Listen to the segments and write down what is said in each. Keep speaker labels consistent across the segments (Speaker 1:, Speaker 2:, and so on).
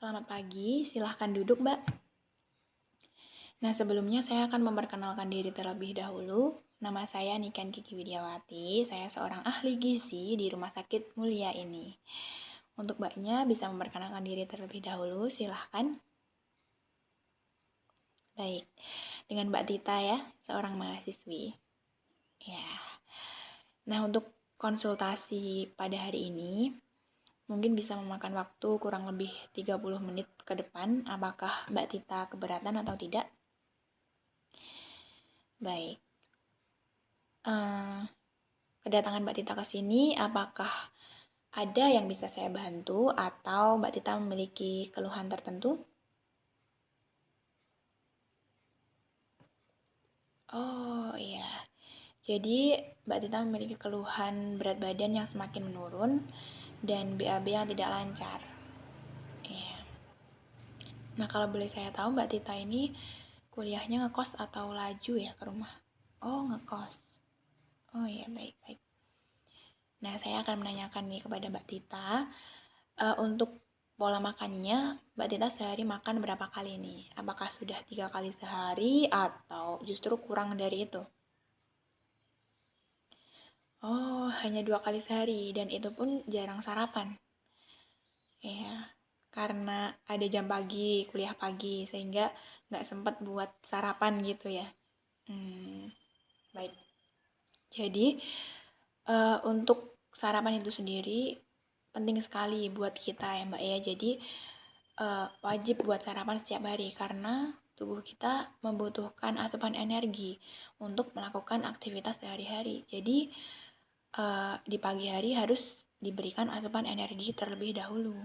Speaker 1: Selamat pagi, silahkan duduk, Mbak. Nah, sebelumnya saya akan memperkenalkan diri terlebih dahulu. Nama saya Niken Kiki Widiawati, saya seorang ahli gizi di Rumah Sakit Mulia ini. Untuk Mbaknya bisa memperkenalkan diri terlebih dahulu, silahkan. Baik, dengan Mbak Tita ya, seorang mahasiswi. Ya. Nah, untuk konsultasi pada hari ini, mungkin bisa memakan waktu kurang lebih 30 menit ke depan. Apakah Mbak Tita keberatan atau tidak? Baik. Kedatangan Mbak Tita ke sini, apakah ada yang bisa saya bantu atau Mbak Tita memiliki keluhan tertentu? Oh iya, jadi Mbak Tita memiliki keluhan berat badan yang semakin menurun dan BAB yang tidak lancar. Iya. Nah, kalau boleh saya tahu Mbak Tita ini kuliahnya ngekos atau laju ya ke rumah? Oh, ngekos. Oh iya, baik-baik. Nah, saya akan menanyakan nih kepada Mbak Tita, untuk pola makannya, Mbak Tita sehari makan berapa kali nih? Apakah sudah 3 kali sehari atau justru kurang dari itu? Oh, hanya 2 kali sehari dan itu pun jarang sarapan. Ya, karena ada jam pagi, kuliah pagi, sehingga nggak sempat buat sarapan gitu ya. Baik. Jadi, untuk sarapan itu sendiri penting sekali buat kita ya Mbak ya. Jadi, wajib buat sarapan setiap hari karena tubuh kita membutuhkan asupan energi untuk melakukan aktivitas sehari-hari. Jadi di pagi hari harus diberikan asupan energi terlebih dahulu.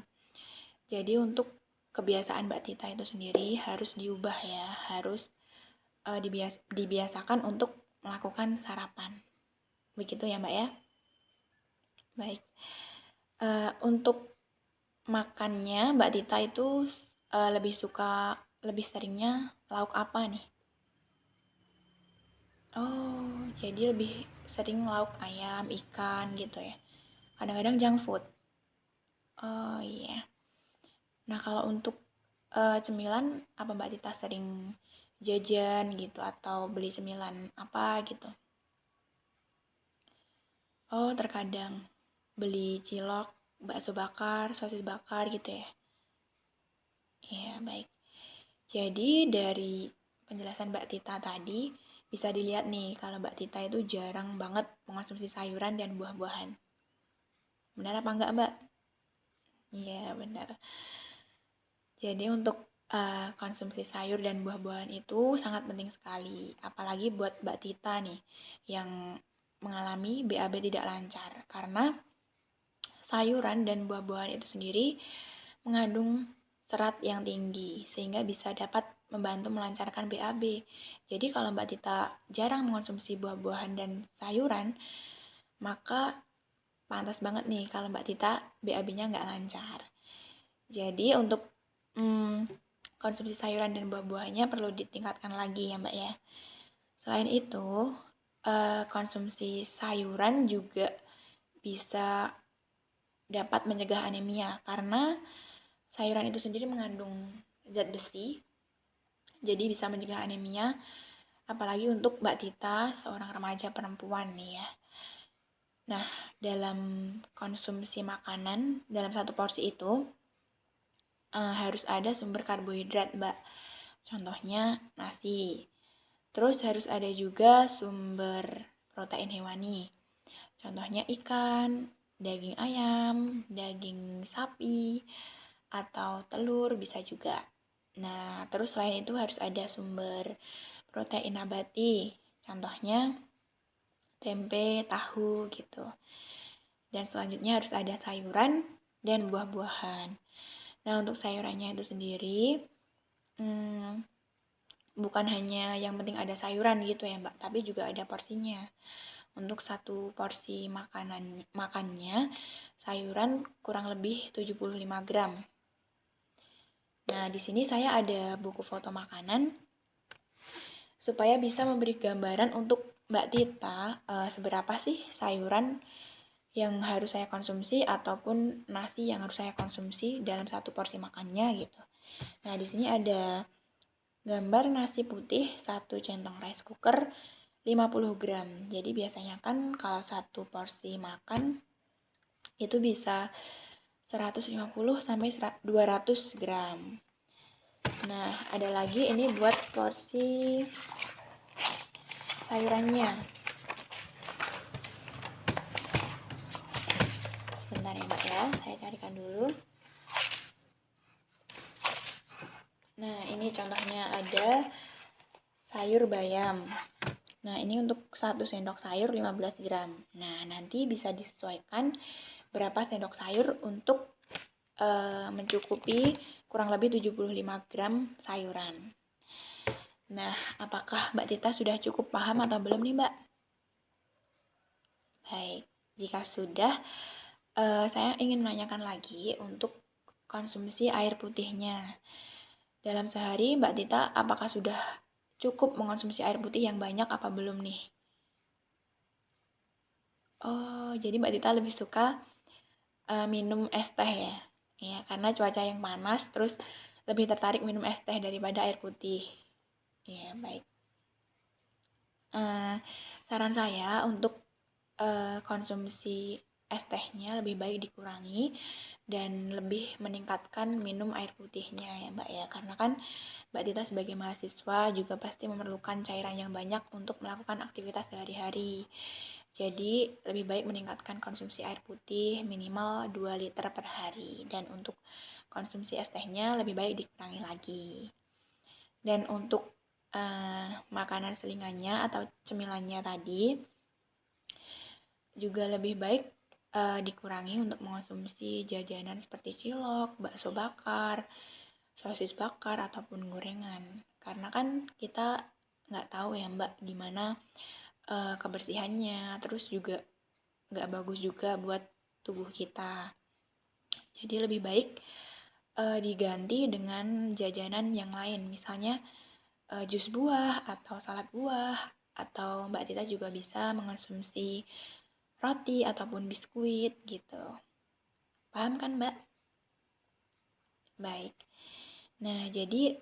Speaker 1: Jadi untuk kebiasaan Mbak Tita itu sendiri harus diubah ya, harus dibiasakan untuk melakukan sarapan. Begitu ya Mbak ya. Baik. Untuk makannya Mbak Tita itu lebih seringnya lauk apa nih? Oh, jadi lebih sering lauk ayam, ikan gitu ya. Kadang-kadang junk food. Oh iya. Nah, kalau untuk cemilan apa Mbak Tita sering jajan gitu atau beli cemilan apa gitu? Oh, terkadang beli cilok, bakso bakar, sosis bakar gitu ya. Iya, baik. Jadi dari penjelasan Mbak Tita tadi, bisa dilihat nih kalau Mbak Tita itu jarang banget mengonsumsi sayuran dan buah-buahan. Benar apa enggak Mbak? Iya, benar. Jadi untuk konsumsi sayur dan buah-buahan itu sangat penting sekali. Apalagi buat Mbak Tita nih, yang mengalami BAB tidak lancar. Karena sayuran dan buah-buahan itu sendiri mengandung serat yang tinggi sehingga bisa dapat membantu melancarkan BAB. Jadi kalau Mbak Tita jarang mengonsumsi buah-buahan dan sayuran, maka pantas banget nih kalau Mbak Tita BAB-nya nggak lancar. Jadi untuk konsumsi sayuran dan buah-buahnya perlu ditingkatkan lagi ya Mbak ya. Selain itu, konsumsi sayuran juga bisa dapat mencegah anemia karena sayuran itu sendiri mengandung zat besi, jadi bisa mencegah anemia, apalagi untuk Mbak Tita, seorang remaja perempuan nih ya. Nah, dalam konsumsi makanan, dalam satu porsi itu, harus ada sumber karbohidrat, Mbak. Contohnya nasi. Terus harus ada juga sumber protein hewani. Contohnya ikan, daging ayam, daging sapi, atau telur bisa juga. Nah, terus selain itu harus ada sumber protein nabati. Contohnya tempe, tahu gitu. Dan selanjutnya harus ada sayuran dan buah-buahan. Nah, untuk sayurannya itu sendiri, bukan hanya yang penting ada sayuran gitu ya Mbak, tapi juga ada porsinya. Untuk satu porsi makannya, sayuran kurang lebih 75 gram. Nah, di sini saya ada buku foto makanan supaya bisa memberi gambaran untuk Mbak Tita seberapa sih sayuran yang harus saya konsumsi ataupun nasi yang harus saya konsumsi dalam satu porsi makannya gitu. Nah, di sini ada gambar nasi putih 1 centong rice cooker 50 gram. Jadi biasanya kan kalau satu porsi makan itu bisa 150 sampai 200 gram. Nah, ada lagi ini buat porsi sayurannya. Sebentar ya Mbak ya, saya carikan dulu. Nah, ini contohnya ada sayur bayam. Nah, ini untuk 1 sendok sayur 15 gram. Nah, nanti bisa disesuaikan berapa sendok sayur untuk mencukupi kurang lebih 75 gram sayuran. Nah, apakah Mbak Tita sudah cukup paham atau belum nih Mbak? Baik, jika sudah, saya ingin menanyakan lagi untuk konsumsi air putihnya. Dalam sehari, Mbak Tita apakah sudah cukup mengonsumsi air putih yang banyak apa belum nih? Oh, jadi Mbak Tita lebih suka minum es teh ya? Ya, karena cuaca yang panas, terus lebih tertarik minum es teh daripada air putih. Ya, baik. Saran saya untuk konsumsi es tehnya lebih baik dikurangi dan lebih meningkatkan minum air putihnya ya Mbak ya, karena kan Mbak Tita sebagai mahasiswa juga pasti memerlukan cairan yang banyak untuk melakukan aktivitas sehari-hari. Jadi lebih baik meningkatkan konsumsi air putih minimal 2 liter per hari, dan untuk konsumsi es tehnya lebih baik dikurangi lagi. Dan untuk makanan selingannya atau cemilannya tadi juga lebih baik dikurangi untuk mengonsumsi jajanan seperti cilok, bakso bakar, sosis bakar, ataupun gorengan. Karena kan kita nggak tahu ya Mbak gimana kebersihannya, terus juga nggak bagus juga buat tubuh kita. Jadi lebih baik diganti dengan jajanan yang lain, misalnya jus buah atau salad buah, atau Mbak Tita juga bisa mengonsumsi roti ataupun biskuit gitu. Paham kan Mbak? Baik. Nah, jadi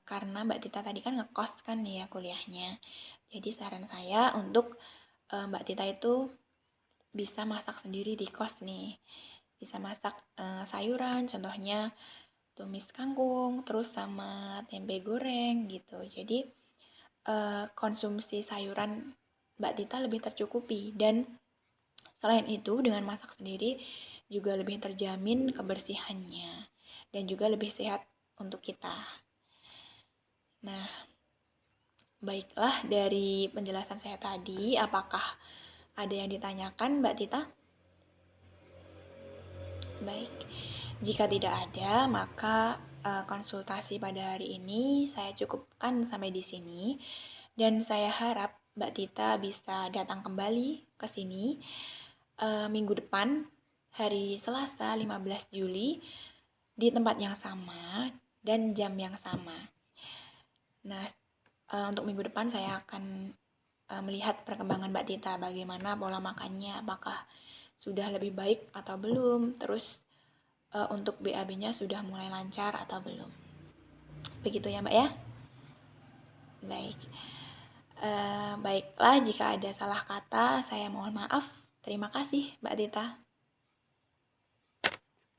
Speaker 1: karena Mbak Tita tadi kan ngekos kan ya kuliahnya. Jadi saran saya untuk Mbak Tita itu bisa masak sendiri di kos nih. Bisa masak sayuran, contohnya tumis kangkung, terus sama tempe goreng gitu. Jadi konsumsi sayuran Mbak Tita lebih tercukupi, dan selain itu dengan masak sendiri juga lebih terjamin kebersihannya dan juga lebih sehat untuk kita. Nah, baiklah, dari penjelasan saya tadi, apakah ada yang ditanyakan Mbak Tita? Baik, jika tidak ada, maka konsultasi pada hari ini saya cukupkan sampai di sini. Dan saya harap Mbak Tita bisa datang kembali ke sini minggu depan, hari Selasa 15 Juli, di tempat yang sama dan jam yang sama. Nah, untuk minggu depan saya akan melihat perkembangan Mbak Tita, bagaimana pola makannya, apakah sudah lebih baik atau belum, terus untuk BAB-nya sudah mulai lancar atau belum. Begitu ya Mbak ya? Baik. Baiklah, jika ada salah kata saya mohon maaf. Terima kasih Mbak Tita.